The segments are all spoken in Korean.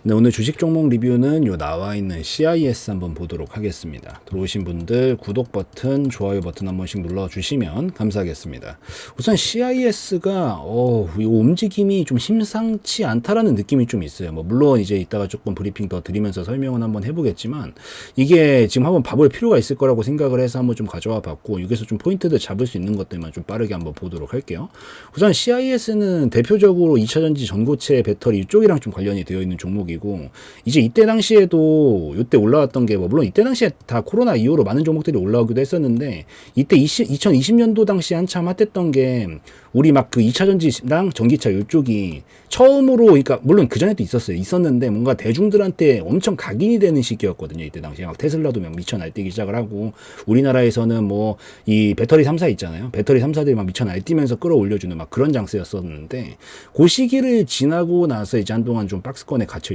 네, 오늘 주식 종목 리뷰는 요 나와 있는 CIS 한번 보도록 하겠습니다. 들어오신 분들 구독 버튼, 좋아요 버튼 한 번씩 눌러주시면 감사하겠습니다. 우선 CIS가 이 움직임이 좀 심상치 않다라는 느낌이 좀 있어요. 뭐 물론 이제 이따가 조금 브리핑 더 드리면서 설명은 한번 해보겠지만 이게 지금 한번 봐볼 필요가 있을 거라고 생각을 해서 한번 좀 가져와 봤고 여기서 좀 포인트들 잡을 수 있는 것들만 좀 빠르게 한번 보도록 할게요. 우선 CIS는 대표적으로 2차전지 전고체 배터리 이쪽이랑 좀 관련이 되어 있는 종목이고 이제 이때 당시에도 이때 올라왔던 게 뭐 물론 이때 당시에 다 코로나 이후로 많은 종목들이 올라오기도 했었는데 이때 2020년도 당시에 한참 핫했던 게 우리 막 그 2차전지랑 전기차 이쪽이 처음으로 그러니까 물론 그 전에도 있었는데 뭔가 대중들한테 엄청 각인이 되는 시기였거든요. 이때 당시에 막 테슬라도 막 미쳐 날뛰기 시작을 하고 우리나라에서는 뭐 이 배터리 3사 있잖아요. 배터리 3사들이 막 미쳐 날뛰면서 끌어올려주는 막 그런 장세였었는데 그 시기를 지나고 나서 이제 한동안 좀 박스권에 갇혀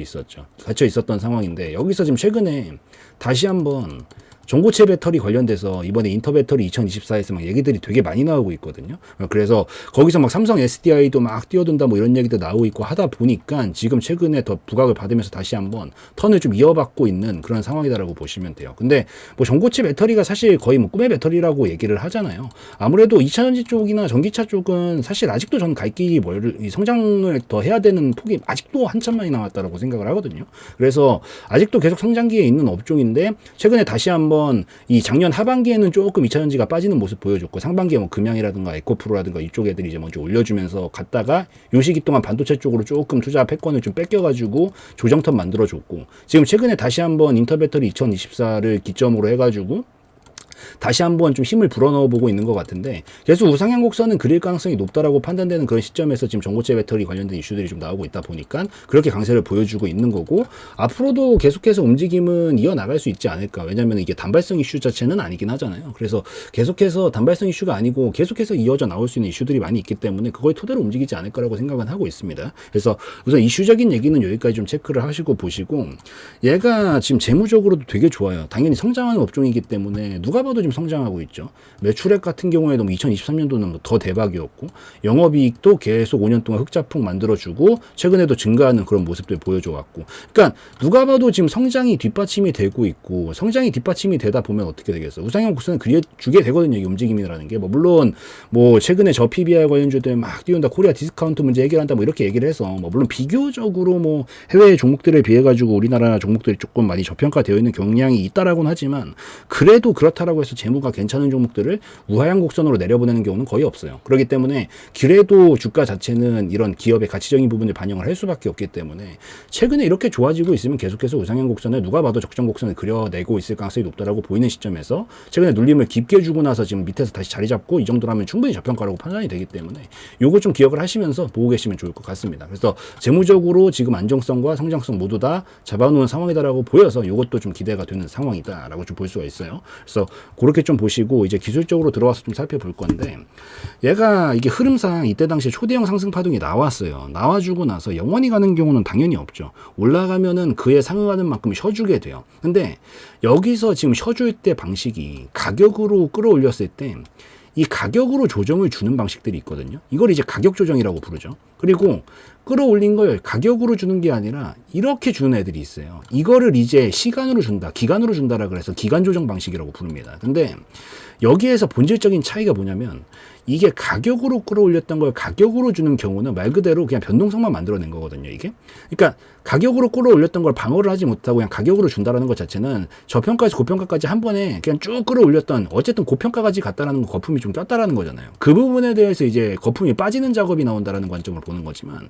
있었던 상황인데 여기서 지금 최근에 다시 한번 전고체 배터리 관련돼서 이번에 인터배터리 2024에서 막 얘기들이 되게 많이 나오고 있거든요. 그래서 거기서 막 삼성 SDI도 막 뛰어든다 뭐 이런 얘기도 나오고 있고 하다 보니까 지금 최근에 더 부각을 받으면서 다시 한번 턴을 좀 이어받고 있는 그런 상황이다라고 보시면 돼요. 근데 뭐 전고체 배터리가 사실 거의 뭐 꿈의 배터리라고 얘기를 하잖아요. 아무래도 2차전지 쪽이나 전기차 쪽은 사실 아직도 저는 갈 길이 성장을 더 해야 되는 폭이 아직도 한참 많이 남았다라고 생각을 하거든요. 그래서 아직도 계속 성장기에 있는 업종인데 최근에 다시 한번 이 작년 하반기에는 조금 2차전지가 빠지는 모습 보여줬고 상반기에 뭐 금양이라든가 에코프로라든가 이쪽 애들이 이제 먼저 올려주면서 갔다가 요 시기 동안 반도체 쪽으로 조금 투자 패권을 좀 뺏겨가지고 조정턴 만들어줬고 지금 최근에 다시 한번 인터배터리 2024를 기점으로 해가지고 다시 한번 좀 힘을 불어넣어 보고 있는 것 같은데 계속 우상향 곡선은 그릴 가능성이 높다라고 판단되는 그런 시점에서 지금 전고체 배터리 관련된 이슈들이 좀 나오고 있다 보니까 그렇게 강세를 보여주고 있는 거고 앞으로도 계속해서 움직임은 이어나갈 수 있지 않을까. 왜냐하면 이게 단발성 이슈 자체는 아니긴 하잖아요. 그래서 계속해서 단발성 이슈가 아니고 계속해서 이어져 나올 수 있는 이슈들이 많이 있기 때문에 그걸 토대로 움직이지 않을 거라고 생각은 하고 있습니다. 그래서 우선 이슈적인 얘기는 여기까지 좀 체크를 하시고 보시고 얘가 지금 재무적으로도 되게 좋아요. 당연히 성장하는 업종이기 때문에 누가 봐도 지금 성장하고 있죠. 매출액 같은 경우에도 2023년도는 더 대박이었고 영업이익도 계속 5년 동안 흑자폭 만들어주고 최근에도 증가하는 그런 모습들 보여줘왔고 그러니까 누가 봐도 지금 성장이 뒷받침이 되고 있고 성장이 뒷받침이 되다 보면 어떻게 되겠어. 우상향 곡선을 그려주게 되거든요. 이 움직임이라는 게 물론 뭐 최근에 저 PBR 관련주들 막 띄운다 코리아 디스카운트 문제 해결한다 뭐 이렇게 얘기를 해서 물론 비교적으로 뭐 해외 종목들에 비해 가지고 우리나라 종목들이 조금 많이 저평가되어 있는 경향이 있다라고는 하지만 그래도 그렇다라고 해서 재무가 괜찮은 종목들을 우하향 곡선으로 내려보내는 경우는 거의 없어요. 그렇기 때문에 그래도 주가 자체는 이런 기업의 가치적인 부분을 반영을 할 수밖에 없기 때문에 최근에 이렇게 좋아지고 있으면 계속해서 우상향 곡선을 누가 봐도 적정 곡선을 그려내고 있을 가능성이 높다라고 보이는 시점에서 최근에 눌림을 깊게 주고 나서 지금 밑에서 다시 자리 잡고 이 정도라면 충분히 저평가라고 판단이 되기 때문에 요거 좀 기억을 하시면서 보고 계시면 좋을 것 같습니다. 그래서 재무적으로 지금 안정성과 성장성 모두 다 잡아놓은 상황이다라고 보여서 요것도 좀 기대가 되는 상황이다라고 좀 볼 수가 있어요. 그래서 그렇게 좀 보시고 이제 기술적으로 들어와서 좀 살펴볼 건데 얘가 이게 흐름상 이때 당시에 초대형 상승 파동이 나왔어요. 나와주고 나서 영원히 가는 경우는 당연히 없죠. 올라가면은 그에 상응하는 만큼 쉬어주게 돼요. 근데 여기서 지금 쉬어줄 때 방식이 가격으로 끌어올렸을 때 이 가격으로 조정을 주는 방식들이 있거든요. 이걸 이제 가격 조정이라고 부르죠. 그리고 끌어올린 걸 가격으로 주는 게 아니라 이렇게 주는 애들이 있어요. 이거를 이제 시간으로 준다, 기간으로 준다라 그래서 기간 조정 방식이라고 부릅니다. 근데 여기에서 본질적인 차이가 뭐냐면 이게 가격으로 끌어올렸던 걸 가격으로 주는 경우는 말 그대로 그냥 변동성만 만들어낸 거거든요, 이게. 그러니까 가격으로 끌어올렸던 걸 방어를 하지 못하고 그냥 가격으로 준다라는 것 자체는 저평가에서 고평가까지 한 번에 그냥 쭉 끌어올렸던 어쨌든 고평가까지 갔다라는 거 거품이 좀 꼈다라는 거잖아요. 그 부분에 대해서 이제 거품이 빠지는 작업이 나온다라는 관점을 보는 거지만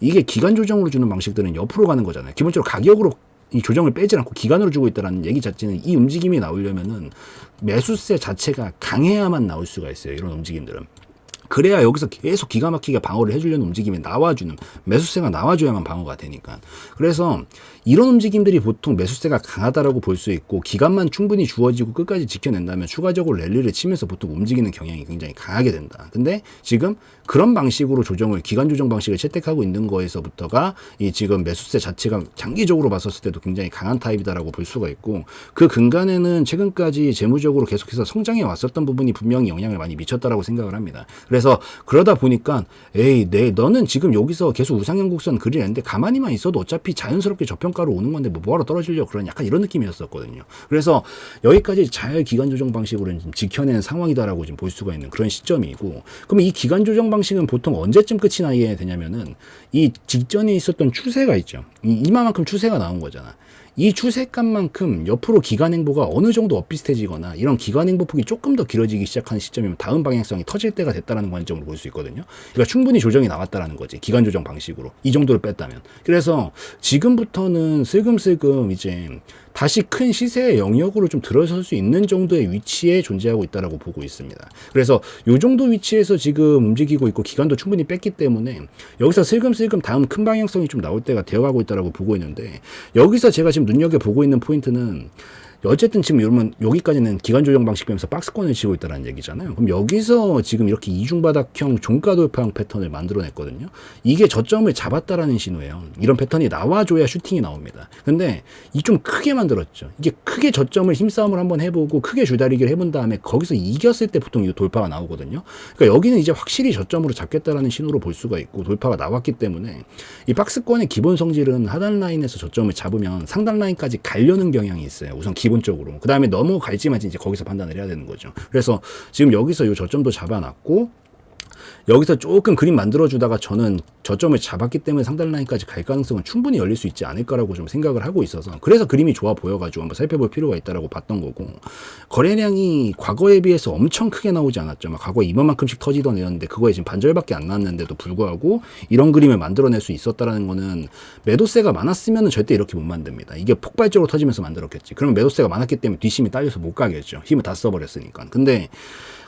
이게 기간 조정으로 주는 방식들은 옆으로 가는 거잖아요. 기본적으로 가격으로 이 조정을 빼지 않고 기간으로 주고 있다는 얘기 자체는 이 움직임이 나오려면은 매수세 자체가 강해야만 나올 수가 있어요. 이런 움직임들은. 그래야 여기서 계속 기가 막히게 방어를 해주려는 움직임이 나와주는 매수세가 나와줘야만 방어가 되니까. 그래서 이런 움직임들이 보통 매수세가 강하다라고 볼 수 있고 기간만 충분히 주어지고 끝까지 지켜낸다면 추가적으로 랠리를 치면서 보통 움직이는 경향이 굉장히 강하게 된다. 근데 지금 그런 방식으로 조정을 기간 조정 방식을 채택하고 있는 거에서부터가 이 지금 매수세 자체가 장기적으로 봤었을 때도 굉장히 강한 타입이다라고 볼 수가 있고 그 근간에는 최근까지 재무적으로 계속해서 성장해 왔었던 부분이 분명히 영향을 많이 미쳤다라고 생각을 합니다. 그래서 그래서 그러다 보니까 에이, 너는 지금 여기서 계속 우상향곡선 그리는데 가만히만 있어도 어차피 자연스럽게 저평가로 오는 건데 뭐하러 떨어지려고 그런 약간 이런 느낌이었었거든요. 그래서 여기까지 잘 기간 조정 방식으로 좀 지켜낸 상황이다라고 지금 볼 수가 있는 그런 시점이고, 그럼 이 기간 조정 방식은 보통 언제쯤 끝이 나게 되냐면은 이 직전에 있었던 추세가 있죠. 이만큼 추세가 나온 거잖아. 이 추세값만큼 옆으로 기간 행보가 어느 정도 엇비슷해지거나 이런 기간 행보폭이 조금 더 길어지기 시작하는 시점이면 다음 방향성이 터질 때가 됐다라는 관점으로 볼 수 있거든요. 그러니까 충분히 조정이 나왔다라는 거지. 기간 조정 방식으로. 이 정도를 뺐다면. 그래서 지금부터는 슬금슬금 이제 다시 큰 시세의 영역으로 좀 들어설 수 있는 정도의 위치에 존재하고 있다라고 보고 있습니다. 그래서 이 정도 위치에서 지금 움직이고 있고 기간도 충분히 뺐기 때문에 여기서 슬금슬금 다음 큰 방향성이 좀 나올 때가 되어가고 있다라고 보고 있는데, 여기서 제가 지금 눈여겨보고 있는 포인트는 어쨌든 지금 여러분 여기까지는 기간 조정 방식 빼면서 박스권을 치고 있다는 얘기잖아요. 그럼 여기서 지금 이렇게 이중바닥형 종가 돌파형 패턴을 만들어냈거든요. 이게 저점을 잡았다라는 신호예요. 이런 패턴이 나와줘야 슈팅이 나옵니다. 근데 이 좀 크게 만들었죠. 이게 크게 저점을 힘싸움을 한번 해보고 크게 줄다리기를 해본 다음에 거기서 이겼을 때 보통 이 돌파가 나오거든요. 그러니까 여기는 이제 확실히 저점으로 잡겠다라는 신호로 볼 수가 있고 돌파가 나왔기 때문에 이 박스권의 기본 성질은 하단 라인에서 저점을 잡으면 상단 라인까지 가려는 경향이 있어요. 우선 기본적으로. 그 다음에 넘어갈지 말지 이제 거기서 판단을 해야 되는 거죠. 그래서 지금 여기서 이 저점도 잡아놨고, 여기서 조금 그림 만들어주다가 저는 저점을 잡았기 때문에 상단 라인까지 갈 가능성은 충분히 열릴 수 있지 않을까라고 좀 생각을 하고 있어서, 그래서 그림이 좋아 보여가지고 한번 살펴볼 필요가 있다라고 봤던 거고, 거래량이 과거에 비해서 엄청 크게 나오지 않았죠. 막 과거에 이만큼씩 터지던 애였는데 그거에 지금 반절밖에 안 나왔는데도 불구하고 이런 그림을 만들어낼 수 있었다라는 거는 매도세가 많았으면 절대 이렇게 못 만듭니다. 이게 폭발적으로 터지면서 만들었겠지. 그러면 매도세가 많았기 때문에 뒷심이 딸려서 못 가겠죠. 힘을 다 써버렸으니까. 근데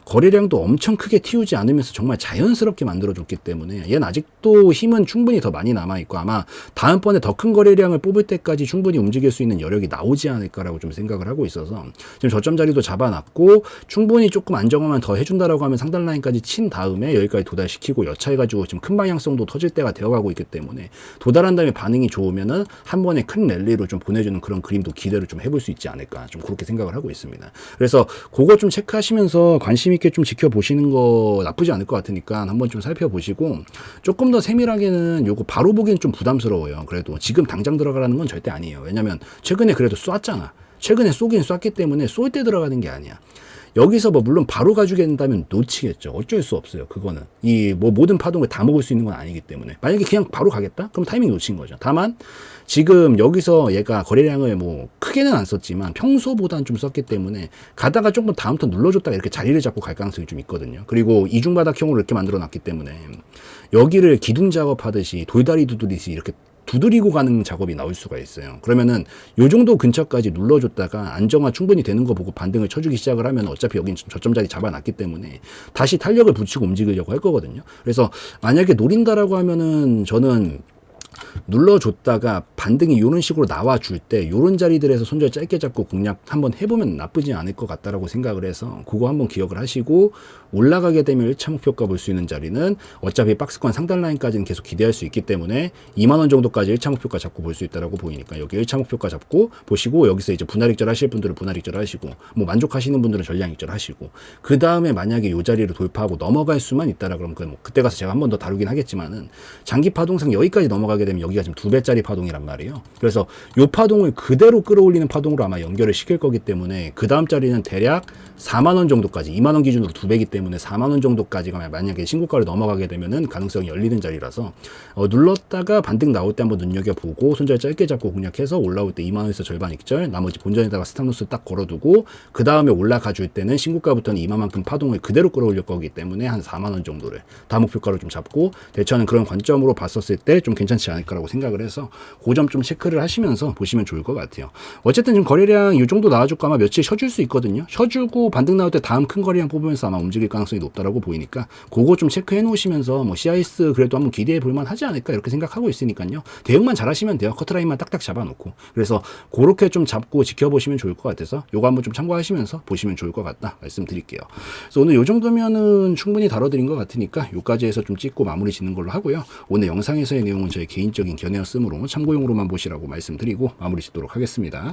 거래량도 엄청 크게 틔우지 않으면서 정말 자연스럽게 만들어줬기 때문에 얘는 아직도 힘은 충분히 더 많이 남아있고 아마 다음번에 더 큰 거래량을 뽑을 때까지 충분히 움직일 수 있는 여력이 나오지 않을까라고 좀 생각을 하고 있어서 지금 저점 자리도 잡아놨고 충분히 조금 안정화만 더 해준다라고 하면 상단 라인까지 친 다음에 여기까지 도달시키고 여차해가지고 지금 큰 방향성도 터질 때가 되어가고 있기 때문에 도달한 다음에 반응이 좋으면은 한 번에 큰 랠리로 좀 보내주는 그런 그림도 기대를 좀 해볼 수 있지 않을까 좀 그렇게 생각을 하고 있습니다. 그래서 그거 좀 체크하시면서 관심 있게 좀 지켜보시는 거 나쁘지 않을 것 같으니까 한번 좀 살펴보시고, 조금 더 세밀하게는 요거 바로 보기엔 좀 부담스러워요. 그래도 지금 당장 들어가라는 건 절대 아니에요. 왜냐면 최근에 그래도 쐈잖아. 최근에 쏘긴 쐈기 때문에 쏠 때 들어가는 게 아니야. 여기서 뭐 물론 바로 가주겠다면 놓치겠죠. 어쩔 수 없어요. 그거는 이 뭐 모든 파동을 다 먹을 수 있는 건 아니기 때문에 만약에 그냥 바로 가겠다? 그럼 타이밍 놓친 거죠. 다만 지금 여기서 얘가 거래량을 뭐 크게는 안 썼지만 평소보다는 좀 썼기 때문에 가다가 조금 다음 턴 눌러줬다가 이렇게 자리를 잡고 갈 가능성이 좀 있거든요. 그리고 이중바닥형으로 이렇게 만들어 놨기 때문에 여기를 기둥 작업하듯이 돌다리 두드리듯이 이렇게 두드리고 가는 작업이 나올 수가 있어요. 그러면은 요 정도 근처까지 눌러줬다가 안정화 충분히 되는 거 보고 반등을 쳐주기 시작을 하면 어차피 여긴 저점 자리 잡아놨기 때문에 다시 탄력을 붙이고 움직이려고 할 거거든요. 그래서 만약에 노린다라고 하면은 저는 눌러줬다가 반등이 이런 식으로 나와줄 때 이런 자리들에서 손절 짧게 잡고 공략 한번 해보면 나쁘지 않을 것 같다라고 생각을 해서 그거 한번 기억을 하시고, 올라가게 되면 1차 목표가 볼 수 있는 자리는 어차피 박스권 상단 라인까지는 계속 기대할 수 있기 때문에 2만원 정도까지 1차 목표가 잡고 볼 수 있다라고 보이니까 여기 1차 목표가 잡고 보시고, 여기서 이제 분할익절 하실 분들은 분할익절 하시고 뭐 만족하시는 분들은 전량익절 하시고, 그 다음에 만약에 이 자리를 돌파하고 넘어갈 수만 있다라 그러면 뭐 그때 가서 제가 한 번 더 다루긴 하겠지만은 장기 파동상 여기까지 넘어가게 되면 여기가 지금 2배짜리 파동이란 말이에요. 그래서 이 파동을 그대로 끌어올리는 파동으로 아마 연결을 시킬 거기 때문에 그 다음 자리는 대략 4만원 정도까지, 2만원 기준으로 2배이기 때문에 4만원 정도까지가 만약에 신고가를 넘어가게 되면은 가능성이 열리는 자리라서 눌렀다가 반등 나올 때 한번 눈여겨보고 손절 짧게 잡고 공략해서 올라올 때 2만원에서 절반 익절, 나머지 본전에다가 스탑로스 딱 걸어두고 그 다음에 올라가 줄 때는 신고가부터는 이만큼 파동을 그대로 끌어올릴 거기 때문에 한 4만원 정도를 다음 목표가로 좀 잡고, 대처는 그런 관점으로 봤었을 때 좀 괜찮지 않을까라고 생각을 해서 그 점 좀 체크를 하시면서 보시면 좋을 것 같아요. 어쨌든 지금 거래량 이 정도 나와줄까 아마 며칠 쉬어줄 수 있거든요. 쉬어주고 반등 나올 때 다음 큰 거래량 뽑으면서 아마 움직일 가능성이 높다라고 보이니까 그거 좀 체크해 놓으시면서 뭐 CIS 그래도 한번 기대해 볼만 하지 않을까 이렇게 생각하고 있으니까요. 대응만 잘 하시면 돼요. 커트라인만 딱딱 잡아놓고. 그래서 그렇게 좀 잡고 지켜보시면 좋을 것 같아서 요거 한번 좀 참고하시면서 보시면 좋을 것 같다 말씀드릴게요. 그래서 오늘 요 정도면은 충분히 다뤄드린 것 같으니까 요까지 해서 좀 찍고 마무리 짓는 걸로 하고요. 오늘 영상에서의 내용은 저의 개인적인 견해였으므로 참고용으로만 보시라고 말씀드리고 마무리 짓도록 하겠습니다.